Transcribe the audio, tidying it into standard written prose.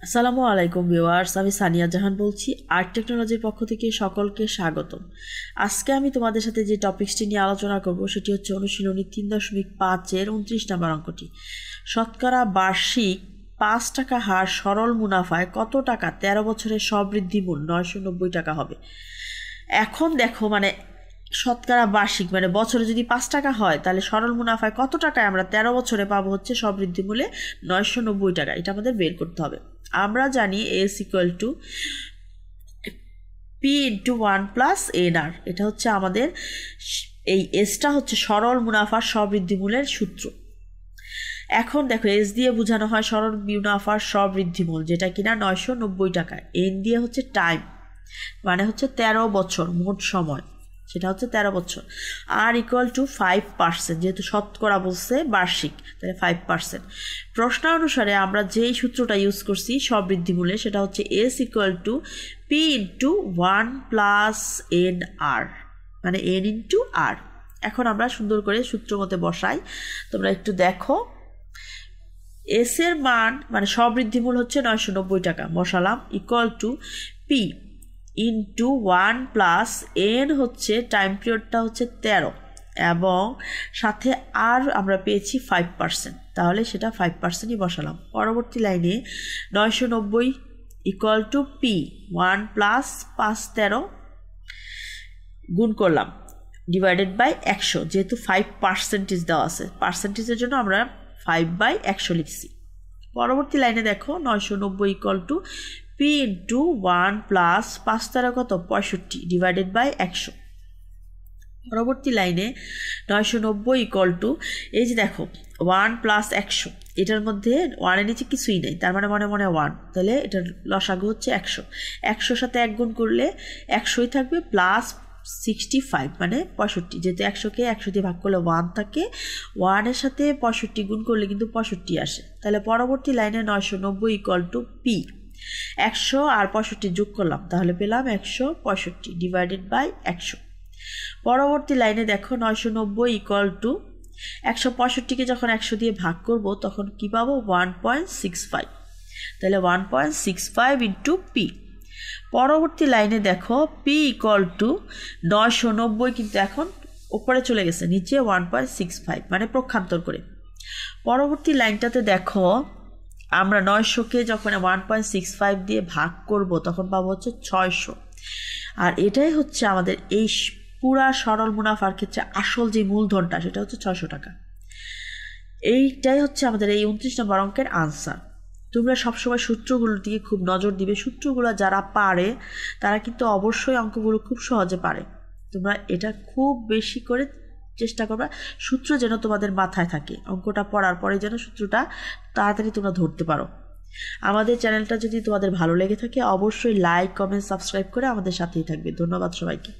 আসসালামু আলাইকুম ভিউয়ার্স, আমি সানিয়া জাহান বলছি আর্ট টেকনোলজির পক্ষ থেকে সকলকে স্বাগতম। আজকে আমি তোমাদের সাথে যে টপিকসটি নিয়ে আলোচনা করব সেটি হচ্ছে অনুশীলনী 3.5-এর 29 নম্বর অঙ্কটি। শতকরা বার্ষিক 5 টাকা হার সরল মুনাফায় কত টাকা 13 বছরের সবৃদ্ধি মূল 990 টাকা হবে। এখন দেখো, শতকরা বার্ষিক বছরে যদি 5 টাকা হয় তাহলে সরল মুনাফায় কত টাকায় আমরা 13 বছরে পাবো হচ্ছে সবৃদ্ধি মূলে 990 টাকা। এটা আমাদের বের করতে হবে। আমরা জানি S = P × 1 + NR। এটা হচ্ছে আমাদের এই এসটা হচ্ছে সরল মুনাফার সবৃদ্ধিমূলের সূত্র। এখন দেখো, এস দিয়ে বোঝানো হয় সরল মুনাফার সবৃদ্ধিমূল, যেটা কিনা 990 টাকা। এন দিয়ে হচ্ছে টাইম, মানে হচ্ছে 13 বছর মোট সময়, সেটা হচ্ছে 13 বছর। আর = 5%, যেহেতু শতকরা বলছে বার্ষিক, তাহলে 5%। প্রশ্ন অনুসারে আমরা যেই সূত্রটা ইউজ করছি সবৃদ্ধিমূলে, সেটা হচ্ছে S = P × 1 + NR, মানে N × R। এখন আমরা সুন্দর করে সূত্র মতে বসাই, তোমরা একটু দেখো। এস এর মান সবৃদ্ধিমূল হচ্ছে 990 টাকা, বসালাম, = P × 1 + N হচ্ছে টাইম পিরিয়ডটা হচ্ছে 13, এবং সাথে আর আমরা পেয়েছি 5%, তাহলে সেটা 5%ই বসালাম। পরবর্তী লাইনে 990 = P 1 + 5 13 গুণ করলাম, /100, যেহেতু 5% দেওয়া আছে, পার্সেন্টেজের জন্য আমরা 5/100 লিখছি। পরবর্তী লাইনে দেখো 990 = P × 1 + 5 13 কত 65, /100। পরবর্তী লাইনে 990 এই যে দেখো 1 + 100, এটার মধ্যে 1 এর নিচে কিছুই নেই, তার মানে মনে মনে 1, তাহলে এটার লসাগু হচ্ছে 100। 100 সাথে 1 গুণ করলে 100ই থাকবে, প্লাস 65 মানে 65, যেহেতু 100কে 100 দিয়ে ভাগ করলে 1 থাকে, 1 এর সাথে 65 গুণ করলে কিন্তু 65 আসে। তাহলে পরবর্তী লাইনে 990 = P 100 আর 65 যোগ করলাম, তাহলে পেলাম 165, /100। পরবর্তী লাইনে দেখো 990 = 165কে যখন 100 দিয়ে ভাগ করব তখন কি পাবো 1.65, তাহলে 1.65 × P। পরবর্তী লাইনে দেখো P = 990, কিন্তু এখন উপরে চলে গেছে, নিচে 1.65, মানে প্রক্ষান্তর করে। পরবর্তী লাইনটাতে দেখো আমরা 900কে যখন 1.65 দিয়ে ভাগ করব তখন পাবো হচ্ছে 600, আর এটাই হচ্ছে আমাদের এই পুরা সরল মুনাফার ক্ষেত্রে আসল যে মূলধনটা, সেটা হচ্ছে 600 টাকা। এইটাই হচ্ছে আমাদের এই 29 নম্বর অঙ্কের আনসার। তোমরা সবসময় সূত্রগুলোর দিকে খুব নজর দিবে। সূত্রগুলো যারা পারে তারা কিন্তু অবশ্যই অঙ্কগুলো খুব সহজে পারে। তোমরা এটা খুব বেশি করে চেষ্টা করবা সূত্র যেন তোমাদের মাথায় থাকে, অঙ্কটা পড়ার পরে যেন সূত্রটা তাড়াতাড়ি তোমরা ধরতে পারো। আমাদের চ্যানেলটা যদি তোমাদের ভালো লেগে থাকে অবশ্যই লাইক, কমেন্ট, সাবস্ক্রাইব করে আমাদের সাথেই থাকবে। ধন্যবাদ সবাইকে।